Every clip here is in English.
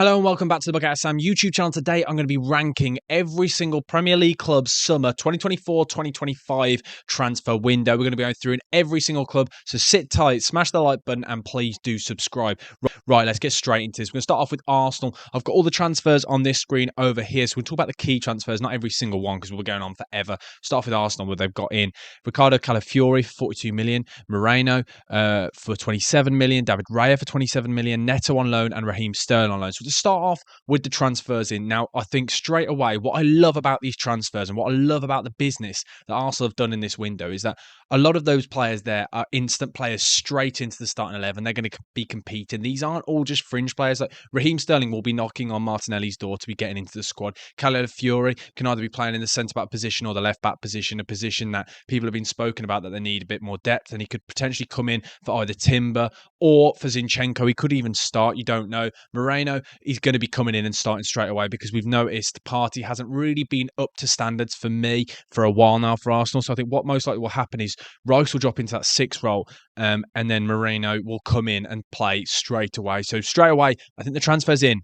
Hello and welcome back to the Book Out of Sam YouTube channel. Today I'm going to be ranking every single Premier League club's summer 2024-2025 transfer window. We're going to be going through in every single club, so sit tight, smash the like button and please do subscribe. Right, let's get straight into this. We're going to start off with Arsenal. I've got all the transfers on this screen over here, so we'll talk about the key transfers, not every single one because we're going on forever. Start off with Arsenal, where they've got in Ricardo Calafiori for 42 million, Moreno for 27 million, David Raya for 27 million, Neto on loan and Raheem Sterling on loan. So to start off with the transfers in, now I think straight away what I love about these transfers and what I love about the business that Arsenal have done in this window is that a lot of those players there are instant players straight into the starting 11. They're going to be competing. These aren't all just fringe players. Like Raheem Sterling will be knocking on Martinelli's door to be getting into the squad. Calafiori can either be playing in the centre-back position or the left-back position, a position that people have been spoken about that they need a bit more depth, and he could potentially come in for either Timber or for Zinchenko. He could even start, you don't know. Moreno, he's going to be coming in and starting straight away because we've noticed Partey hasn't really been up to standards for me for a while now for Arsenal. So I think what most likely will happen is Rice will drop into that 6 role and then Moreno will come in and play straight away. So straight away, I think the transfers in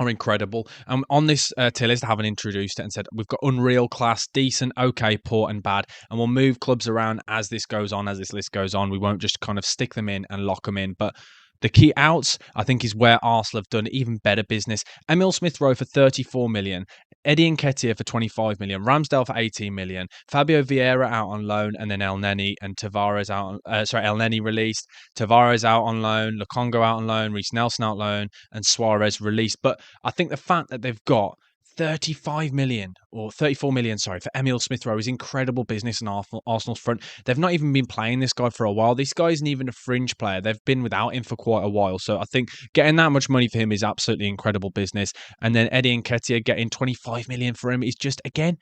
are incredible. On this tier list, I haven't introduced it and said we've got unreal, class, decent, okay, poor, and bad. And we'll move clubs around as this goes on, as this list goes on. We won't just kind of stick them in and lock them in. But the key outs, I think, is where Arsenal have done even better business. Emil Smith-Rowe for 34 million, Eddie Nketiah for 25 million, Ramsdale for 18 million, Fabio Vieira out on loan, and then El Neni and Tavares out. El Neni released, Tavares out on loan, Lokonga out on loan, Reece Nelson out on loan, and Suarez released. But I think the fact that they've got 35 million or 34 million, sorry, for Emil Smith-Rowe is incredible business on Arsenal's front. They've not even been playing this guy for a while. This guy isn't even a fringe player. They've been without him for quite a while. So I think getting that much money for him is absolutely incredible business. And then Eddie Nketiah getting 25 million for him is just, again,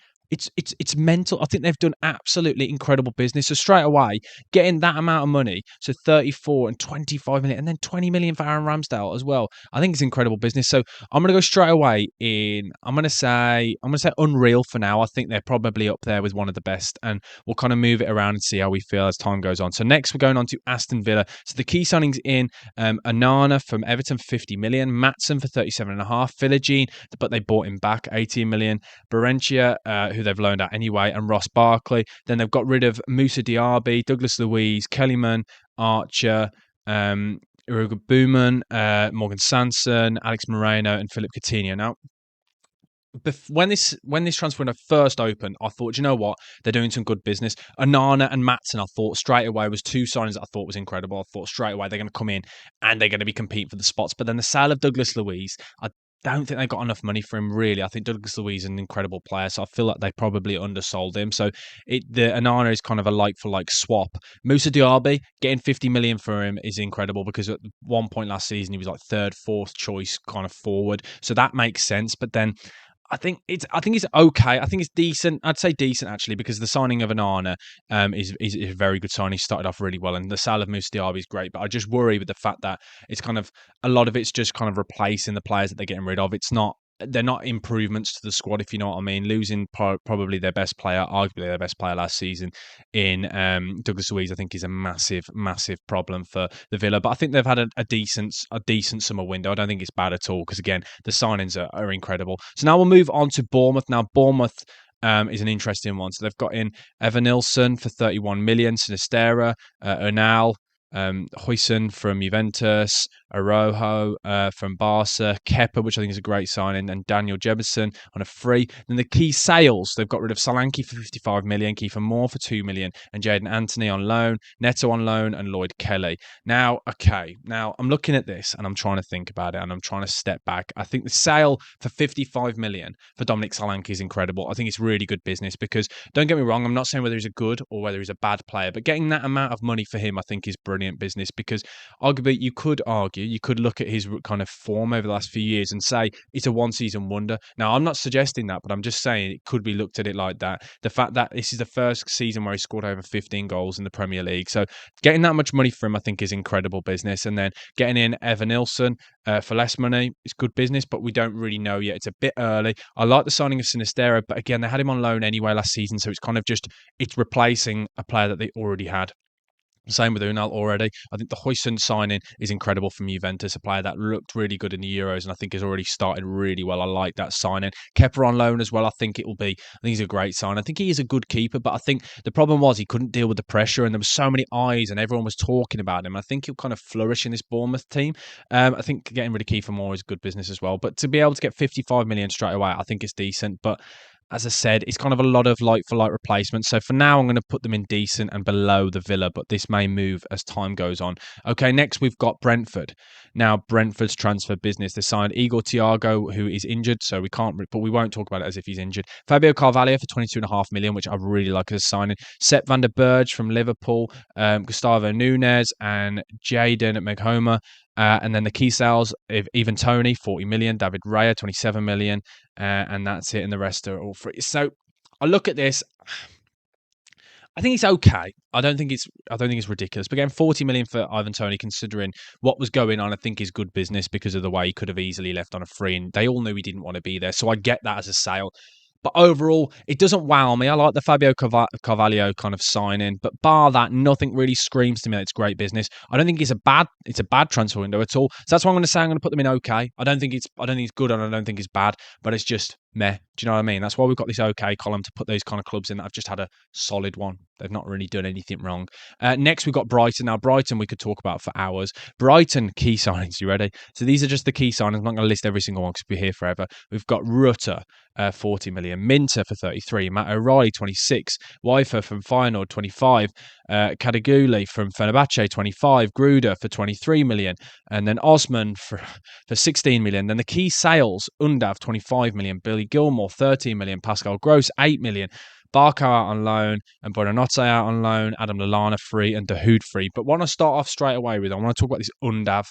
it's mental. I think they've done absolutely incredible business. So straight away, getting that amount of money, so 34 and 25 million, and then 20 million for Aaron Ramsdale as well. I think it's incredible business. So I'm gonna go straight away in. I'm gonna say unreal for now. I think they're probably up there with one of the best, and we'll kind of move it around and see how we feel as time goes on. So next we're going on to Aston Villa. So the key signings in Anana from Everton for 50 million, Matson for 37.5, Philogene, but they bought him back 18 million, Berentia, who they've loaned out anyway, and Ross Barkley. Then they've got rid of Moussa Diaby, Douglas Luiz, Kellyman, Archer, Urugu Booman, Morgan Sanson, Alex Moreno, and Philip Coutinho. Now, when this transfer window first opened, I thought, you know what, they're doing some good business. Anana and Matson, I thought straight away was two signings that I thought was incredible. I thought straight away they're going to come in and they're going to be competing for the spots. But then the sale of Douglas Luiz, I don't think they got enough money for him, really. I think Douglas Luiz is an incredible player, so I feel like they probably undersold him. So the Anana is kind of a like-for-like swap. Moussa Diaby, getting 50 million for him is incredible because at one point last season, he was like third, fourth choice kind of forward. So that makes sense. But then I think it's okay. I think it's decent. I'd say decent actually because the signing of Anana is a very good signing. He started off really well, and the sale of Moussa Diaby is great. But I just worry with the fact that it's kind of a lot of it's just kind of replacing the players that they're getting rid of. They're not improvements to the squad, if you know what I mean. Losing probably their best player, arguably their best player last season in Douglas Luiz, I think is a massive, massive problem for the Villa. But I think they've had a decent summer window. I don't think it's bad at all because, again, the signings are incredible. So now we'll move on to Bournemouth. Now, Bournemouth is an interesting one. So they've got in Evan Nilsson for 31 million, Sinistera, Ernal, Huijsen from Juventus, Arojo from Barca, Kepa, which I think is a great signing, and Daniel Jebison on a free. Then the key sales, they've got rid of Solanke for 55 million, Kiefer Moore for 2 million, and Jaden Anthony on loan, Neto on loan, and Lloyd Kelly. Now, I'm looking at this and I'm trying to think about it and I'm trying to step back. I think the sale for 55 million for Dominic Solanke is incredible. I think it's really good business because, don't get me wrong, I'm not saying whether he's a good or whether he's a bad player, but getting that amount of money for him, I think, is brilliant business because arguably you could look at his kind of form over the last few years and say it's a one-season wonder. Now, I'm not suggesting that, but I'm just saying it could be looked at it like that. The fact that this is the first season where he scored over 15 goals in the Premier League. So getting that much money for him, I think, is incredible business. And then getting in Evan Nilsson for less money is good business, but we don't really know yet. It's a bit early. I like the signing of Sinistera, but again, they had him on loan anyway last season, so it's kind of just, it's replacing a player that they already had. Same with Unal already. I think the Huijsen signing is incredible from Juventus, a player that looked really good in the Euros and I think has already started really well. I like that signing. Kepa on loan as well. I think it will be. I think he's a great sign. I think he is a good keeper, but I think the problem was he couldn't deal with the pressure and there was so many eyes and everyone was talking about him. I think he'll kind of flourish in this Bournemouth team. I think getting rid of Kiefer Moore is good business as well. But to be able to get 55 million straight away, I think it's decent. But as I said, it's kind of a lot of like for like replacements. So for now, I'm going to put them in decent and below the Villa, but this may move as time goes on. Okay, next we've got Brentford. Now, Brentford's transfer business. They signed Igor Thiago, who is injured, so we can't, but we won't talk about it as if he's injured. Fabio Carvalho for 22.5 million, which I really like as a signing. Sepp van der Berg from Liverpool, Gustavo Nunes, and Jaden Meghoma. And then the key sales, even Tony, 40 million, David Raya, 27 million, and that's it. And the rest are all free. So I look at this. I think it's okay. I don't think it's ridiculous. But again, 40 million for Ivan Toney, considering what was going on, I think is good business because of the way he could have easily left on a free, and they all knew he didn't want to be there. So I get that as a sale. But overall, it doesn't wow me. I like the Fabio Carvalho kind of signing, but bar that, nothing really screams to me that it's great business. I don't think it's a bad transfer window at all. So that's why I'm going to say I'm going to put them in okay. I don't think it's good and I don't think it's bad, but it's just meh. Do you know what I mean? That's why we've got this okay column to put those kind of clubs in that have just had a solid one. They've not really done anything wrong. Next, we've got Brighton. Now, Brighton we could talk about for hours. Brighton key signings. You ready? So these are just the key signings. I'm not going to list every single one because we'll be here forever. We've got Rutter, 40 million. Minter for 33. Matt O'Reilly, 26. Weifer from Feyenoord, 25. Kadaguli from Fenerbahce, 25. Gruder for 23 million. And then Osman for 16 million. Then the key sales, Undav, 25 million. Billy Gilmore, 13 million. Pascal Gross, 8 million. Barca out on loan and Buonanotte out on loan. Adam Lallana free and Dahoud free. But what I want to start off straight away with, I want to talk about this Undav,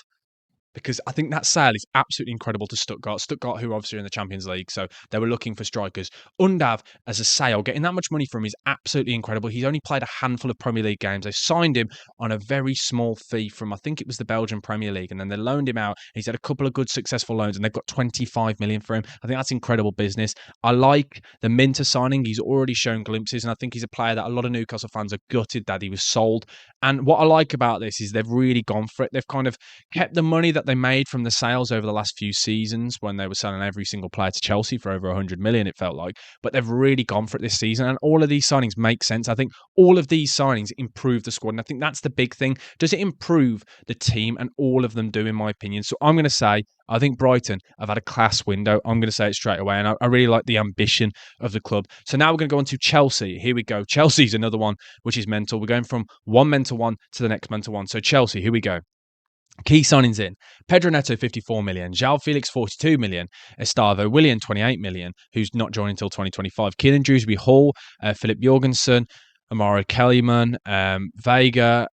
because I think that sale is absolutely incredible to Stuttgart. Stuttgart, who obviously are in the Champions League, so they were looking for strikers. Undav, as a sale, getting that much money from him is absolutely incredible. He's only played a handful of Premier League games. They signed him on a very small fee from, I think it was the Belgian Premier League, and then they loaned him out. He's had a couple of good successful loans, and they've got 25 million for him. I think that's incredible business. I like the Minter signing. He's already shown glimpses, and I think he's a player that a lot of Newcastle fans are gutted that he was sold. And what I like about this is they've really gone for it. They've kind of kept the money that they made from the sales over the last few seasons when they were selling every single player to Chelsea for over 100 million, it felt like. But they've really gone for it this season. And all of these signings make sense. I think all of these signings improve the squad. And I think that's the big thing. Does it improve the team? And all of them do, in my opinion. So I'm going to say, I think Brighton have had a class window. I'm going to say it straight away. And I really like the ambition of the club. So now we're going to go on to Chelsea. Here we go. Chelsea's another one, which is mental. We're going from one mental one to the next mental one. So Chelsea, here we go. Key signings in. Pedro Neto, 54 million. João Felix, 42 million. Estavo Willian, 28 million, who's not joining until 2025. Kieran Dewsbury Hall, Philip Jorgensen, Amaro Kellyman, Vega,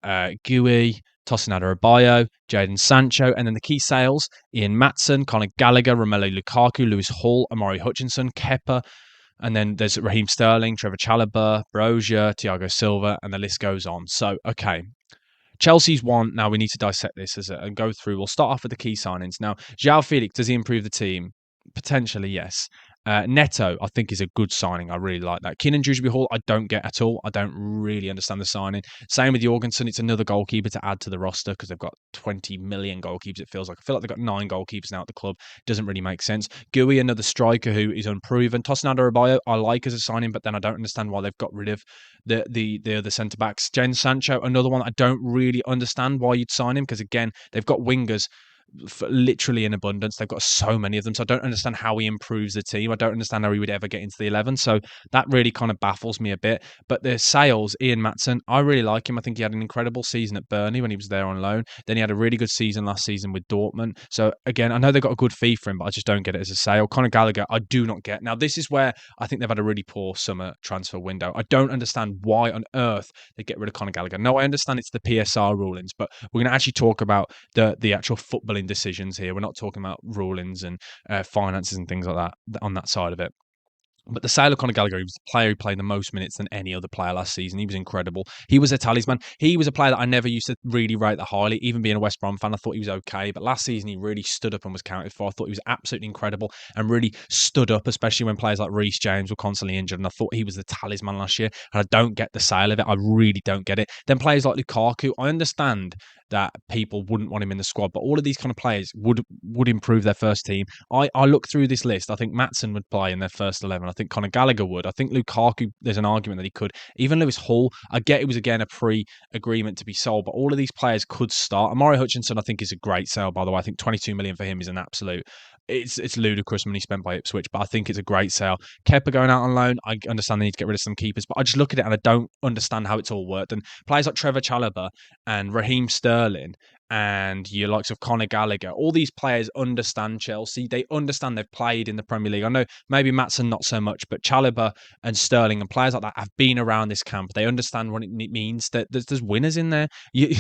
Gui, Tosinada Abayo, Jadon Sancho, and then the key sales, Ian Matson, Conor Gallagher, Romelu Lukaku, Lewis Hall, Amari Hutchinson, Kepa, and then there's Raheem Sterling, Trevor Chalobah, Brozier, Thiago Silva, and the list goes on. So, okay. Chelsea's one. Now we need to dissect this and go through. We'll start off with the key signings. Now, João Felix, does he improve the team? Potentially, yes. Neto, I think, is a good signing. I really like that. Keenan Dewsbury Hall, I don't get at all. I don't really understand the signing. Same with Jorgensen. It's another goalkeeper to add to the roster because they've got 20 million goalkeepers, it feels like. I feel like they've got 9 goalkeepers now at the club. Doesn't really make sense. Gui, another striker who is unproven. Tosinada Abayo, I like as a signing, but then I don't understand why they've got rid of the other centre-backs. Jadon Sancho, another one I don't really understand why you'd sign him because, again, they've got wingers literally in abundance. They've got so many of them. So I don't understand how he improves the team. I don't understand how he would ever get into the 11. So that really kind of baffles me a bit. But the sales, Ian Matson, I really like him. I think he had an incredible season at Burnley when he was there on loan. Then he had a really good season last season with Dortmund. So again, I know they got a good fee for him, but I just don't get it as a sale. Conor Gallagher, I do not get. Now, this is where I think they've had a really poor summer transfer window. I don't understand why on earth they get rid of Conor Gallagher. No, I understand it's the PSR rulings, but we're going to actually talk about the actual footballing decisions here. We're not talking about rulings and finances and things like that on that side of it. But the sale of Conor Gallagher, he was the player who played the most minutes than any other player last season. He was incredible. He was a talisman. He was a player that I never used to really rate that highly. Even being a West Brom fan, I thought he was okay. But last season, he really stood up and was counted for. I thought he was absolutely incredible and really stood up, especially when players like Reece James were constantly injured. And I thought he was the talisman last year. And I don't get the sale of it. I really don't get it. Then players like Lukaku, I understand that people wouldn't want him in the squad, but all of these kind of players would improve their first team. I look through this list. I think Maatsen would play in their first 11. I think Conor Gallagher would. I think Lukaku, there's an argument that he could. Even Lewis Hall, I get it was again a pre-agreement to be sold, but all of these players could start. Amari Hutchinson, I think, is a great sale, by the way. I think 22 million for him is an absolute. It's ludicrous money spent by Ipswich, but I think it's a great sale. Kepa going out on loan, I understand they need to get rid of some keepers, but I just look at it and I don't understand how it's all worked. And players like Trevor Chalobah and Raheem Sterling and your likes of Conor Gallagher, all these players understand Chelsea. They understand they've played in the Premier League. I know maybe Maatsen not so much, but Chalobah and Sterling and players like that have been around this camp. They understand what it means. That there's winners in there.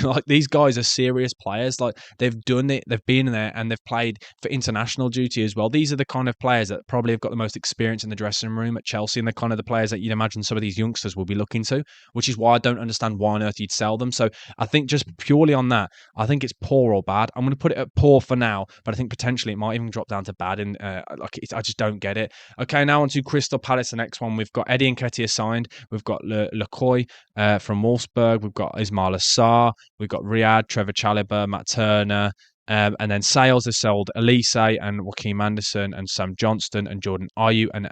Like these guys are serious players. Like they've done it. They've been in there and they've played for international duty as well. These are the kind of players that probably have got the most experience in the dressing room at Chelsea, and they're kind of the players that you'd imagine some of these youngsters will be looking to, which is why I don't understand why on earth you'd sell them. So I think just purely on that, I think it's poor or bad. I'm going to put it at poor for now, but I think potentially it might even drop down to bad. And I just don't get it. Okay, now on to Crystal Palace. The next one, we've got Eddie Nketiah signed. We've got Lecoy from Wolfsburg. We've got Ismail Assar. We've got Riyad, Trevor Chalobah, Matt Turner. And then sales have sold Elise and Joaquin Anderson and Sam Johnston and Jordan Ayew and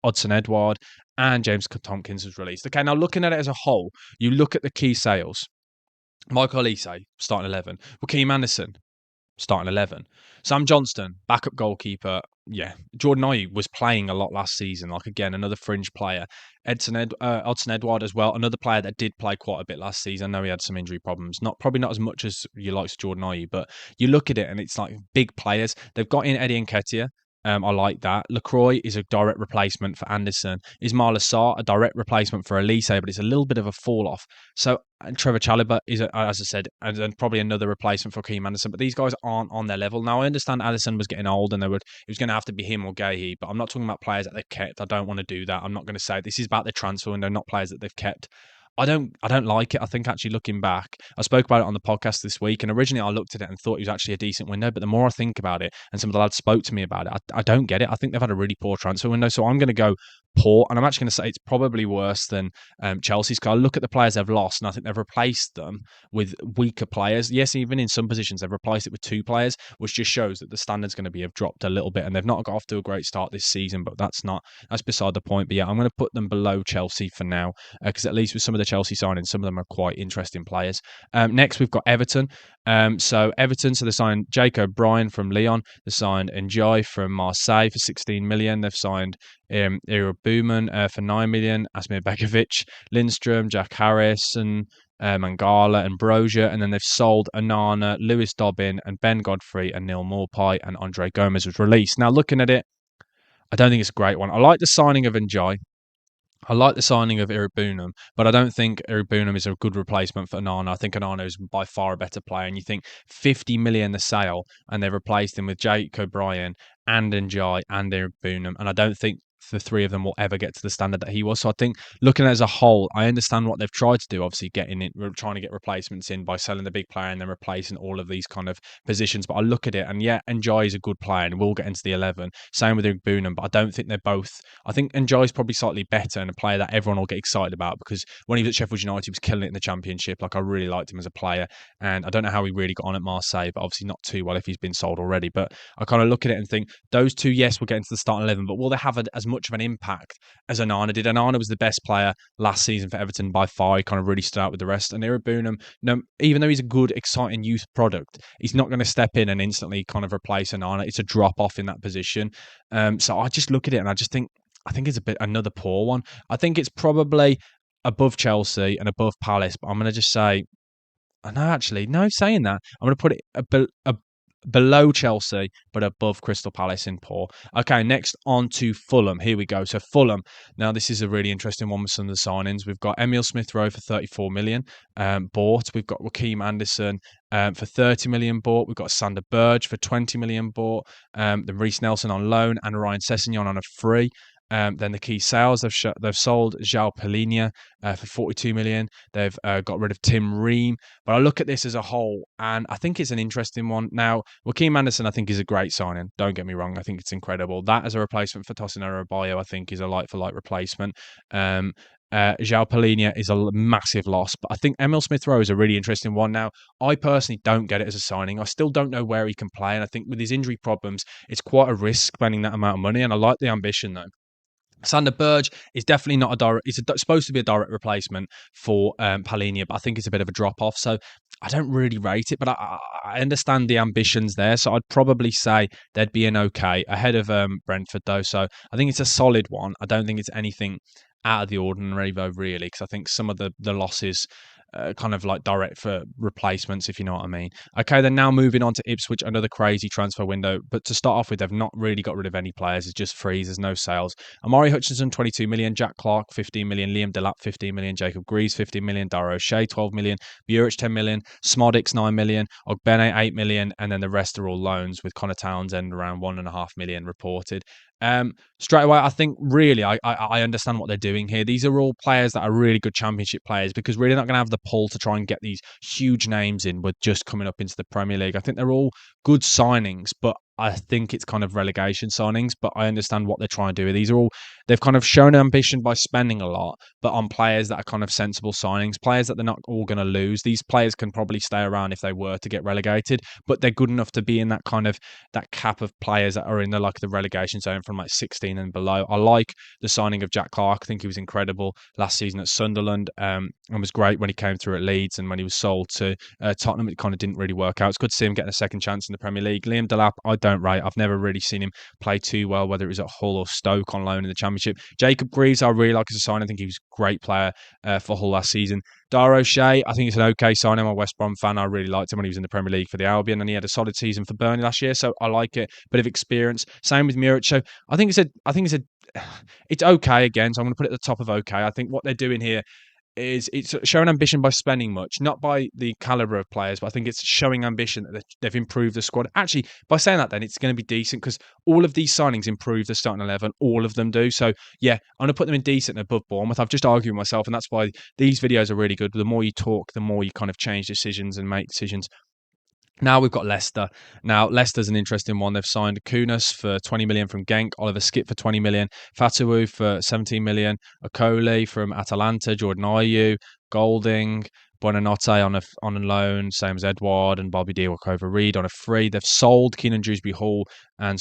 Odson Edward and James Tompkins was released. Okay, now looking at it as a whole, you look at the key sales. Michael Elise, starting 11. Joaquin Anderson, starting 11. Sam Johnston, backup goalkeeper. Yeah. Jordan Ayew was playing a lot last season. Like, again, another fringe player. Odson Edward as well, another player that did play quite a bit last season. I know he had some injury problems. Probably not as much as you like Jordan Ayew, but you look at it and it's like big players. They've got in Eddie Nketiah. I like that. Lacroix is a direct replacement for Anderson. Ismail Assar, a direct replacement for Elise, but it's a little bit of a fall off. So and Trevor Chalobah is, as I said, and probably another replacement for Keem Anderson. But these guys aren't on their level. Now, I understand Addison was getting old and it was going to have to be him or Gahey, but I'm not talking about players that they've kept. I don't want to do that. I'm not going to say this is about the transfer window, not players that they've kept. I don't like it. I think actually looking back, I spoke about it on the podcast this week, and originally I looked at it and thought it was actually a decent window. But the more I think about it, and some of the lads spoke to me about it, I don't get it. I think they've had a really poor transfer window, so I'm going to go poor, and I'm actually going to say it's probably worse than Chelsea's. Because I look at the players they've lost, and I think they've replaced them with weaker players. Yes, even in some positions they've replaced it with two players, which just shows that the standard's going to be have dropped a little bit, and they've not got off to a great start this season. But that's beside the point. But yeah, I'm going to put them below Chelsea for now, because at least with some of the Chelsea signings, some of them are quite interesting players. Next, we've got Everton. So they signed Jake O'Brien from Lyon. They signed Enjoy from Marseille for 16 million. They've signed Ira Booman for 9 million. Asmir Begovic, Lindstrom, Jack Harris, and Mangala and Brozier. And then they've sold Anana, Lewis Dobbin, and Ben Godfrey, and Neil Morpie, and Andre Gomez was released. Now, looking at it, I don't think it's a great one. I like the signing of Enjoy. I like the signing of Iribunum, but I don't think Iribunum is a good replacement for Anana. I think Anana is by far a better player. And you think 50 million the sale, and they've replaced him with Jake O'Brien and Njai and Iribunum. And I don't think the three of them will ever get to the standard that he was. So I think looking at it as a whole, I understand what they've tried to do, obviously trying to get replacements in by selling the big player and then replacing all of these kind of positions. But I look at it and yeah, Njai is a good player and will get into the 11. Same with Iribunum, but I don't think they're both. I think Njai is probably slightly better and a player that everyone will get excited about, because when he was at Sheffield United, he was killing it in the Championship. Like, I really liked him as a player, and I don't know how he really got on at Marseille, but obviously not too well if he's been sold already. But I kind of look at it and think those two, yes, will get into the starting 11, but will they have as much of an impact as Anana did? Anana was the best player last season for Everton by far. He kind of really stood out with the rest. And Iribunum, even though he's a good, exciting youth product, he's not going to step in and instantly kind of replace Anana. It's a drop off in that position. So I just look at it and I think it's another poor one. I think it's probably above Chelsea and above Palace, but I'm going to just say, saying that, I'm going to put it below Chelsea, but above Crystal Palace in poor. Okay, next on to Fulham. Here we go. So Fulham. Now, this is a really interesting one with some of the signings. We've got Emil Smith-Rowe for 34 million bought. We've got Joaquin Anderson for 30 million bought. We've got Sander Berge for 20 million bought. Then Reece Nelson on loan and Ryan Sessegnon on a free. Then the key sales they've sold João Palhinha for 42 million. They've got rid of Tim Ream. But I look at this as a whole, and I think it's an interesting one. Now, Joaquin Anderson, I think, is a great signing. Don't get me wrong. I think it's incredible. That as a replacement for Tosin Adebayo, I think, is a like-for-like replacement. João Palhinha is a massive loss, but I think Emil Smith-Rowe is a really interesting one. Now, I personally don't get it as a signing. I still don't know where he can play, and I think with his injury problems, it's quite a risk spending that amount of money, and I like the ambition, though. Sander Berge is definitely not a direct. Supposed to be a direct replacement for Palhinha, but I think it's a bit of a drop off. So I don't really rate it, but I understand the ambitions there. So I'd probably say they'd be an okay ahead of Brentford though. So I think it's a solid one. I don't think it's anything out of the ordinary though, really, because I think some of the losses. Kind of like direct for replacements, if you know what I mean. Okay, then now moving on to Ipswich, another crazy transfer window. But to start off with, they've not really got rid of any players. It's just freeze. There's no sales. Amari Hutchinson, 22 million. Jack Clark, 15 million. Liam Delap, 15 million. Jacob Greaves, 15 million. Dara O'Shea, 12 million. Burich, 10 million. Smodix, 9 million. Ogbene, 8 million. And then the rest are all loans, with Connor Townsend around 1.5 million reported. Straight away, I think really I understand what they're doing here. These are all players that are really good championship players, because we're not going to have the pull to try and get these huge names in with just coming up into the Premier League. I think they're all good signings, but I think it's kind of relegation signings, but I understand what they're trying to do. They've kind of shown ambition by spending a lot, but on players that are kind of sensible signings, players that they're not all going to lose. These players can probably stay around if they were to get relegated, but they're good enough to be in that kind of that cap of players that are in the relegation zone from like 16 and below. I like the signing of Jack Clark. I think he was incredible last season at Sunderland, and was great when he came through at Leeds, and when he was sold to Tottenham, it kind of didn't really work out. It's good to see him getting a second chance in the Premier League. Liam Delap, I don't rate. I've never really seen him play too well, whether it was at Hull or Stoke on loan in the Championship. Jacob Greaves, I really like as a sign. I think he was a great player for Hull last season. Dara O'Shea, I think it's an okay sign. I'm a West Brom fan. I really liked him when he was in the Premier League for the Albion, and he had a solid season for Burnley last year, so I like it. Bit of experience. Same with Muric. So it's okay again. So I'm going to put it at the top of okay. I think what they're doing here is it's showing ambition by spending much, not by the caliber of players, but I think it's showing ambition that they've improved the squad. Actually, by saying that, then it's going to be decent, because all of these signings improve the starting 11. All of them do. So yeah, I'm going to put them in decent and above Bournemouth. I've just argued with myself, and that's why these videos are really good. The more you talk, the more you kind of change decisions and make decisions. Now we've got Leicester. Now, Leicester's an interesting one. They've signed Kunis for 20 million from Genk, Oliver Skip for 20 million, Fatawu for 17 million, Okoli from Atalanta, Jordan Ayew, Golding, Buonanotte on a loan, same as Edouard, and Bobby Diacovo-Reed on a free. They've sold Keenan Dewsbury Hall and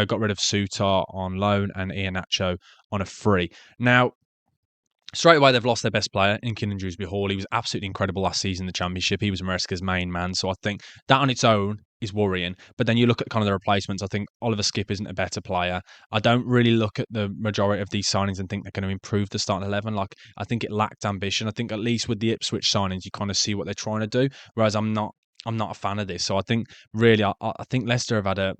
got rid of Sutar on loan and Iheanacho on a free. Now, straight away, they've lost their best player in Keenan Dewsbury Hall. He was absolutely incredible last season in the Championship. He was Maresca's main man. So I think that on its own is worrying. But then you look at kind of the replacements. I think Oliver Skip isn't a better player. I don't really look at the majority of these signings and think they're going to improve the starting 11. Like, I think it lacked ambition. I think at least with the Ipswich signings, you kind of see what they're trying to do. Whereas I'm not a fan of this. So I think really, I think Leicester have had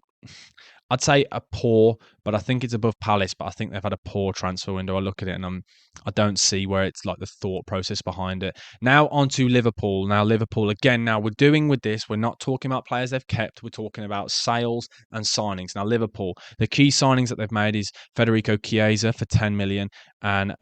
I'd say a poor, but I think it's above Palace. But I think they've had a poor transfer window. I look at it and I don't see where it's like the thought process behind it. Now on to Liverpool. Now Liverpool again. Now we're doing with this. We're not talking about players they've kept. We're talking about sales and signings. Now Liverpool, the key signings that they've made is Federico Chiesa for 10 million and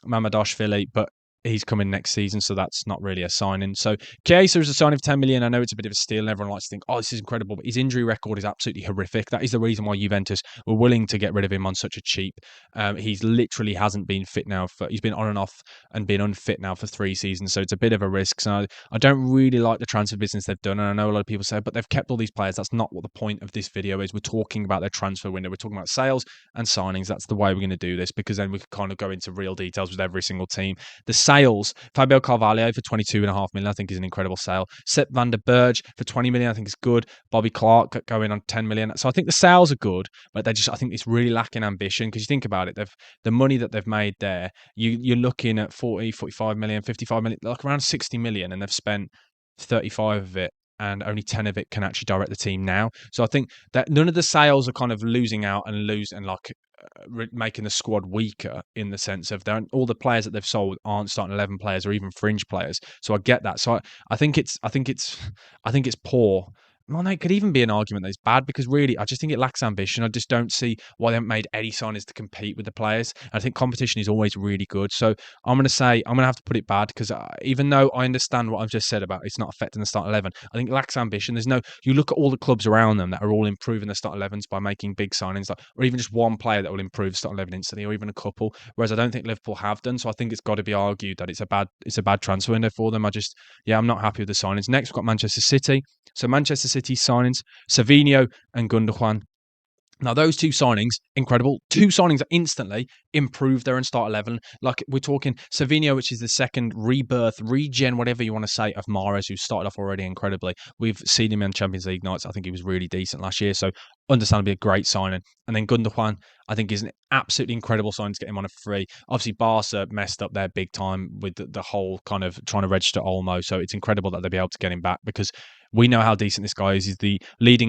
Mamadashvili, but he's coming next season, so that's not really a signing. So Chiesa is a signing of 10 million. I know it's a bit of a steal, and everyone likes to think, oh, this is incredible, but his injury record is absolutely horrific. That is the reason why Juventus were willing to get rid of him on such a cheap. He's literally hasn't been fit now. He's been on and off and been unfit now for 3 seasons, so it's a bit of a risk. So I don't really like the transfer business they've done, and I know a lot of people say, but they've kept all these players. That's not what the point of this video is. We're talking about their transfer window. We're talking about sales and signings. That's the way we're going to do this, because then we can kind of go into real details with every single team. The sales, Fabio Carvalho for 22.5 million, I think is an incredible sale. Sepp van der Berg for 20 million, I think is good. Bobby Clark going on 10 million. So I think the sales are good, but I think it's really lacking ambition, because you think about it, the money that they've made there, you're looking at 40, 45 million, 55 million, like around 60 million, and they've spent 35 of it, and only 10 of it can actually direct the team now. So I think that none of the sales are kind of losing out and making the squad weaker, in the sense of all the players that they've sold aren't starting 11 players or even fringe players. So I get that. So I think it's poor. well, no, it could even be an argument that it's bad because really, I just think it lacks ambition. I just don't see why they haven't made any signings to compete with the players. I think competition is always really good. So I'm going to say I'm going to have to put it bad because even though I understand what I've just said about it's not affecting the start 11, I think it lacks ambition. There's no, you look at all the clubs around them that are all improving the start 11s by making big signings, like, or even just one player that will improve start 11 instantly, or even a couple. Whereas I don't think Liverpool have done. So I think it's got to be argued that it's a bad transfer window for them. I'm not happy with the signings. Next, we've got Manchester City. So Manchester City signings, Savinho and Gundogan. Now, those two signings, incredible. Two signings that instantly improved their start 11. Like, we're talking Savinho, which is the second rebirth, regen, whatever you want to say, of Mahrez, who started off already incredibly. We've seen him in Champions League nights. I think he was really decent last year. So, understandably, a great signing. And then Gundogan, I think, is an absolutely incredible signing to get him on a free. Obviously, Barca messed up there big time with the whole kind of trying to register Olmo. So, it's incredible that they'll be able to get him back because we know how decent this guy is. He's the let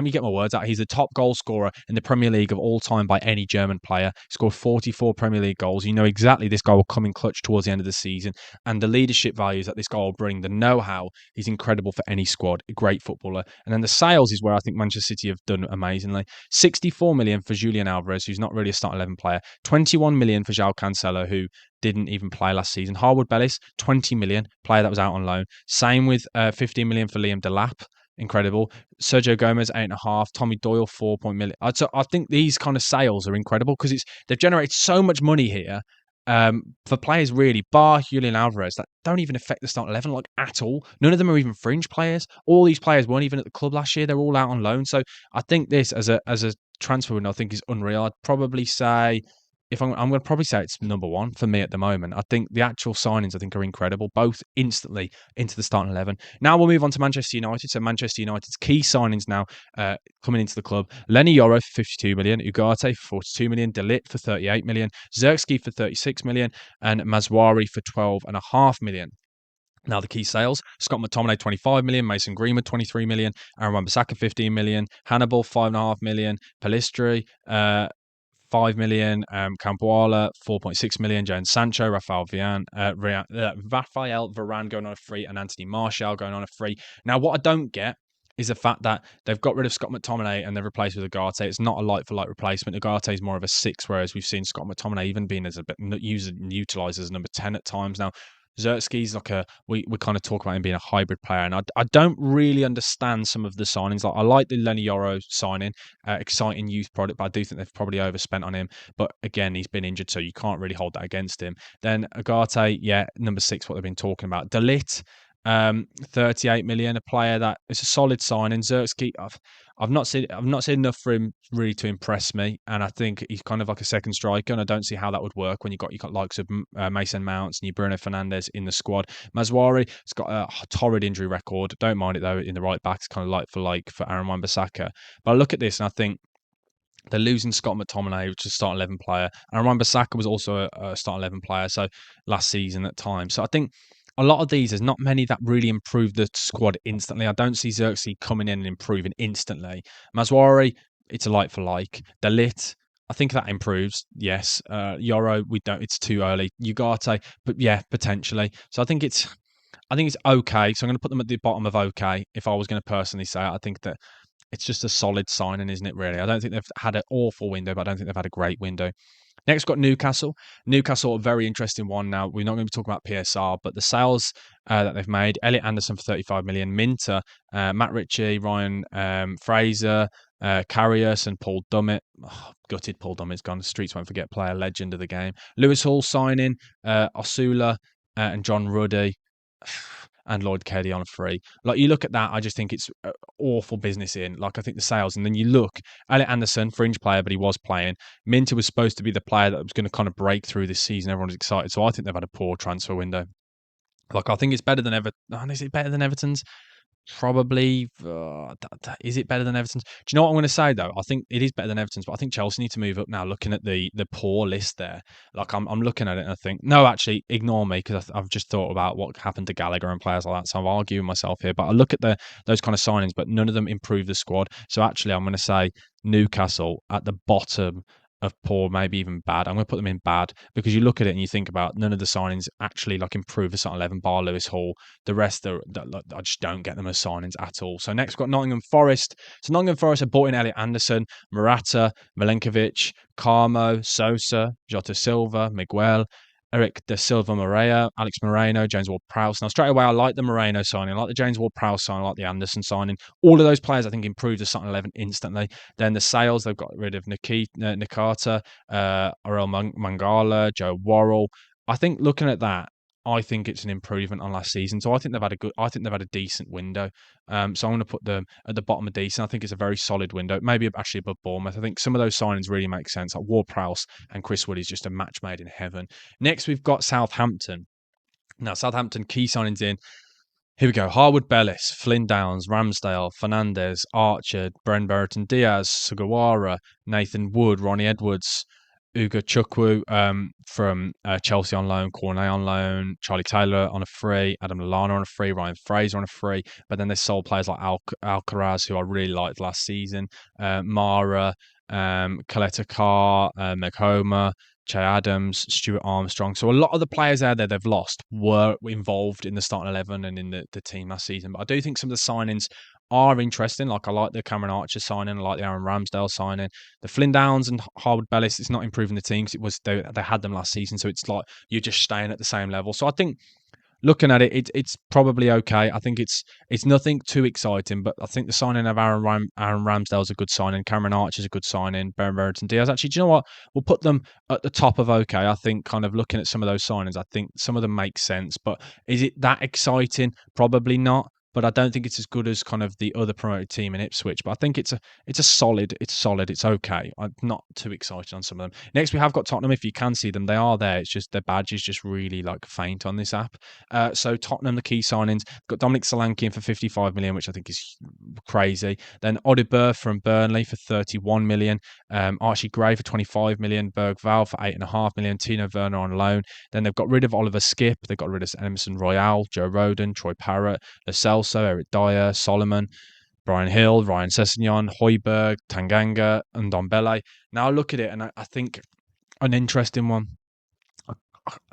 me get my words out. He's the top goal scorer in the Premier League of all time by any German player. He scored 44 Premier League goals. You know exactly this guy will come in clutch towards the end of the season. And the leadership values that this guy will bring, the know-how, he's incredible for any squad. A great footballer. And then the sales is where I think Manchester City have done amazingly. 64 million for Julian Alvarez, who's not really a start 11 player. 21 million for João Cancelo, who didn't even play last season. Harwood Bellis, 20 million, player that was out on loan. Same with 15 million for Liam Delap. Incredible. Sergio Gomez, 8.5. Tommy Doyle, 4 million. So I think these kind of sales are incredible because they've generated so much money here for players really, bar Julian Alvarez, that don't even affect the start 11 like at all. None of them are even fringe players. All these players weren't even at the club last year. They're all out on loan. So I think this as a transfer window, I think is unreal. I'd probably say if I'm going to probably say it's number one for me at the moment. I think the actual signings I think are incredible, both instantly into the starting 11. Now we'll move on to Manchester United. So Manchester United's key signings now coming into the club: Lenny Yoro for 52 million, Ugarte for 42 million, De Ligt for 38 million, Zirkzee for 36 million, and Mazwari for 12.5 million. Now, the key sales: Scott McTominay, 25 million, Mason Greenwood, 23 million, Aaron Wan-Bissaka, 15 million, Hannibal, 5.5 million, Pellistri, 5 million, Campoala, 4.6 million, Jadon Sancho, Rafael Varane going on a free, and Anthony Martial going on a free. Now, what I don't get is the fact that they've got rid of Scott McTominay and they've replaced with Ugarte. It's not a like-for-like replacement. Ugarte is more of a 6, whereas we've seen Scott McTominay even being as a bit utilised as number 10 at times now. Zerski's like we kind of talk about him being a hybrid player, and I don't really understand some of the signings. Like, I like the Lenny Yoro signing, exciting youth product, but I do think they've probably overspent on him. But again, he's been injured, so you can't really hold that against him. Then Ugarte, yeah, number 6, what they've been talking about. De Ligt, 38 million, a player that is a solid signing. Zerski, I've not seen enough for him really to impress me, and I think he's kind of like a second striker, and I don't see how that would work when you got likes of Mason Mounts and you Bruno Fernandes in the squad. Mazwari has got a torrid injury record. Don't mind it though in the right back. It's kind of like for Aaron Wan-Bissaka. But I look at this and I think they're losing Scott McTominay, which is a start 11 player, and Wan-Bissaka was also a start 11 player. So last season at times, so I think a lot of these, there's not many that really improve the squad instantly. I don't see Xerxes coming in and improving instantly. Mazwari, it's a like for like. De Ligt, I think that improves. Yes. Yoro, we don't. It's too early. Ugarte, but yeah, potentially. So I think it's okay. So I'm going to put them at the bottom of okay. If I was going to personally say it, I think that it's just a solid signing, isn't it? Really, I don't think they've had an awful window, but I don't think they've had a great window. Next, we've got Newcastle. Newcastle, a very interesting one. Now, we're not going to be talking about PSR, but the sales that they've made: Elliot Anderson for 35 million, Minter, Matt Ritchie, Ryan Fraser, Karius, and Paul Dummett. Oh, gutted Paul Dummett's gone. The streets won't forget, player legend of the game. Lewis Hall signing, Osula, and John Ruddy. And Lloyd Kelly on a free. Like, you look at that, I just think it's awful business in. Like, I think the sales, and then you look, Elliot Anderson, fringe player, but he was playing. Minter was supposed to be the player that was going to kind of break through this season. Everyone's excited. So I think they've had a poor transfer window. Like, I think it's better than Everton. Is it better than Everton's? Probably. Is it better than Everton's? Do you know what I'm going to say though? I think it is better than Everton's, but I think Chelsea need to move up now. Looking at the poor list there, like I'm looking at it and I think, no, actually, ignore me, because I've just thought about what happened to Gallagher and players like that. So I'm arguing myself here. But I look at those kind of signings, but none of them improve the squad. So actually, I'm going to say Newcastle at the bottom of poor, maybe even bad. I'm going to put them in bad because you look at it and you think about none of the signings actually like improve the starting 11 bar Lewis Hall. The rest are, I just don't get them as signings at all. So next we've got Nottingham Forest. So Nottingham Forest have bought in Elliot Anderson, Morata, Milenkovic, Carmo, Sosa, Jota Silva, Miguel, Eric De Silva Moreira, Alex Moreno, James Ward-Prowse. Now, straight away, I like the Moreno signing. I like the James Ward-Prowse signing. I like the Anderson signing. All of those players, I think, improved the starting 11 instantly. Then the sales, they've got rid of Nikata, Aurel Mangala, Joe Worrell. I think looking at that, I think it's an improvement on last season. So I think they've had a decent window. So I'm going to put them at the bottom of decent. I think it's a very solid window, maybe actually above Bournemouth. I think some of those signings really make sense. Like Ward-Prowse and Chris Wood is just a match made in heaven. Next, we've got Southampton. Now, Southampton key signings in. Here we go. Harwood Bellis, Flynn Downs, Ramsdale, Fernandez, Archer, Bren Brereton Diaz, Sugawara, Nathan Wood, Ronnie Edwards, Ugo Chukwu from Chelsea on loan, Cornet on loan, Charlie Taylor on a free, Adam Lallana on a free, Ryan Fraser on a free. But then they sold players like Alcaraz, who I really liked last season, Mara, Kaleta Carr, Mekhoma, Che Adams, Stuart Armstrong. So a lot of the players there that they've lost were involved in the starting 11 and in the team last season. But I do think some of the signings are interesting. Like I like the Cameron Archer signing, I like the Aaron Ramsdale signing. The Flynn Downs and Harwood Bellis, it's not improving the team because it was they had them last season. So it's like you're just staying at the same level. So I think looking at it, it's probably okay. I think it's nothing too exciting, but I think the signing of Aaron Ramsdale is a good signing. Cameron Archer is a good signing. Brereton Diaz. Actually, do you know what? We'll put them at the top of okay. I think kind of looking at some of those signings, I think some of them make sense. But is it that exciting? Probably not. But I don't think it's as good as kind of the other promoted team in Ipswich. But I think it's solid. It's solid. It's okay. I'm not too excited on some of them. Next, we have got Tottenham. If you can see them, they are there. It's just their badge is just really like faint on this app. So Tottenham, the key signings, got Dominic Solanke in for 55 million, which I think is crazy. Then Odibert from Burnley for 31 million. Archie Gray for 25 million. Berg Val for 8.5 million. Tino Werner on loan. Then they've got rid of Oliver Skip. They've got rid of Emerson Royale, Joe Rodon, Troy Parrott, Lo Celso, Eric Dyer, Solomon, Brian Hill, Ryan Sessegnon, Højbjerg, Tanganga, and Ndombele. Now I look at it and I think an interesting one.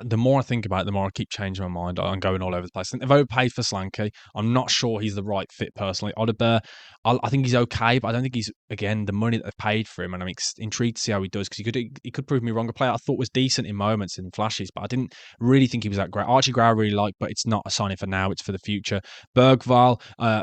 The more I think about it, the more I keep changing my mind. I'm going all over the place. I think they've overpaid for Solanke. I'm not sure he's the right fit personally. Odibert, I think he's okay, but I don't think he's, again, the money that they've paid for him, and I'm intrigued to see how he does because he could prove me wrong. A player I thought was decent in moments and flashes, but I didn't really think he was that great. Archie Gray I really like, but it's not a signing for now. It's for the future. Bergval,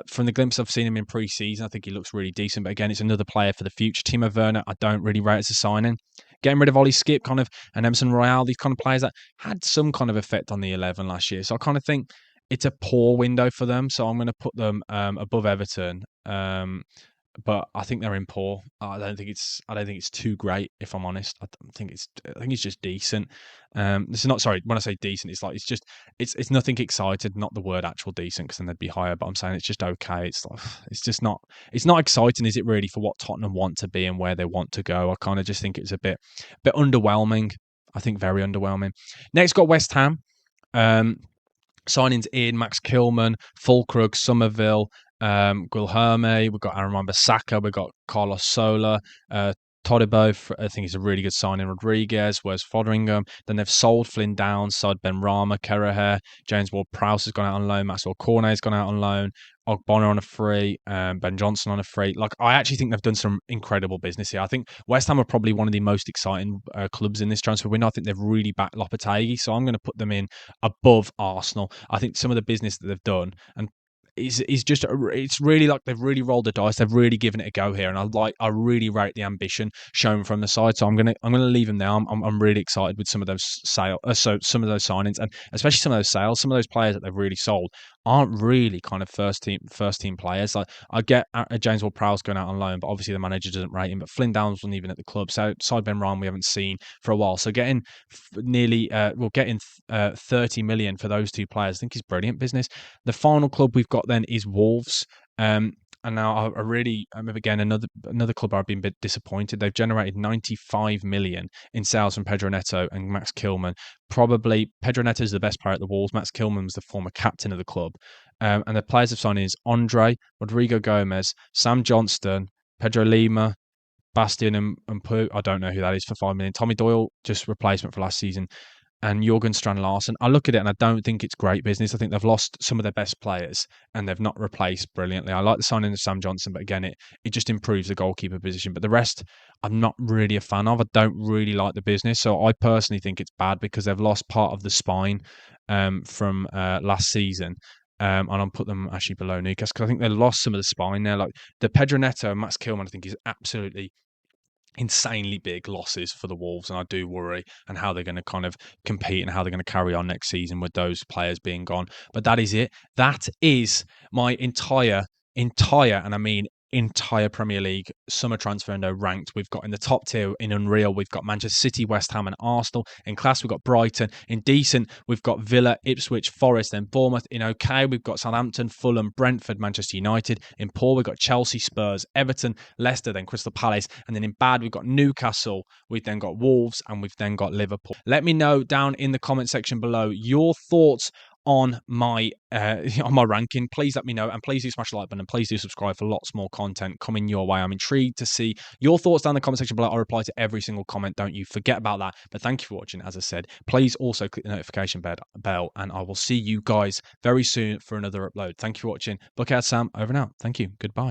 from the glimpse I've seen him in pre-season, I think he looks really decent, but again, it's another player for the future. Timo Werner, I don't really rate as a signing. Getting rid of Ollie Skip kind of and Emerson Royale, these kind of players that had some kind of effect on the 11 last year. So I kind of think it's a poor window for them. So I'm going to put them above Everton. But I think they're in poor. I don't think it's too great, if I'm honest. I think it's just decent. This is not, sorry, when I say decent, it's like it's nothing excited, not the word actual decent, because then they'd be higher. But I'm saying it's just okay. It's like it's not exciting, is it really, for what Tottenham want to be and where they want to go? I kind of just think it's a bit underwhelming. I think very underwhelming. Next, got West Ham. Signings in Max Kilman, Fulkrug, Somerville, Guilherme. We've got Aaron Wan-Bissaka. We've got Carlos Sola. Todibo, I think he's a really good signing. Rodriguez, where's Fotheringham? Then they've sold Flynn Downs, sold Ben Rama, Kerreher, James Ward-Prowse has gone out on loan, Maxwell Cornet has gone out on loan, Ogbonna on a free, Ben Johnson on a free. Like, I actually think they've done some incredible business here. I think West Ham are probably one of the most exciting clubs in this transfer window. I think they've really backed Lopetegui, so I'm going to put them in above Arsenal. I think some of the business that they've done, and it's really like they've really rolled the dice. They've really given it a go here, and I really rate the ambition shown from the side. So I'm gonna leave them there. I'm really excited with some of those some of those signings, and especially some of those sales. Some of those players that they've really sold aren't really kind of first team players. Like, I get James Ward-Prowse going out on loan, but obviously the manager doesn't rate him. But Flynn Downs wasn't even at the club. So side Ben Ryan we haven't seen for a while. So getting 30 million for those two players, I think is brilliant business. The final club we've got then is Wolves. And now I really, again, another club I've been a bit disappointed. They've generated 95 million in sales from Pedro Neto and Max Kilman. Probably Pedro Neto is the best player at the Wolves. Max Kilman was the former captain of the club. And the players have signed is Andre, Rodrigo Gomez, Sam Johnston, Pedro Lima, Bastian and Pooh, I don't know who that is for 5 million. Tommy Doyle, just replacement for last season. And Jorgen Strand Larsen, I look at it and I don't think it's great business. I think they've lost some of their best players and they've not replaced brilliantly. I like the signing of Sam Johnson, but again, it just improves the goalkeeper position. But the rest, I'm not really a fan of. I don't really like the business. So I personally think it's bad because they've lost part of the spine from last season. And I'll put them actually below Newcastle because I think they lost some of the spine there. Like the Pedro Neto and Max Kilman, I think is absolutely insanely big losses for the Wolves, and I do worry and how they're going to kind of compete and how they're going to carry on next season with those players being gone. But that is it. That is my entire, and I mean entire Premier League summer transfer window ranked. We've got in the top tier in Unreal, we've got Manchester City, West Ham and Arsenal. In class, we've got Brighton. In decent, we've got Villa, Ipswich, Forest, then Bournemouth. In okay, we've got Southampton, Fulham, Brentford, Manchester United. In poor, we've got Chelsea, Spurs, Everton, Leicester, then Crystal Palace. And then in bad, we've got Newcastle, we've then got Wolves, and we've then got Liverpool. Let me know down in the comment section below your thoughts on my ranking. Please let me know, and please do smash the like button, and please do subscribe for lots more content coming your way. I'm intrigued to see your thoughts down in the comment section below. I'll reply to every single comment. Don't you forget about that. But thank you for watching. As I said, please also click the notification bell, and I will see you guys very soon for another upload. Thank you for watching. Buckethead Sam over now. Thank you. Goodbye.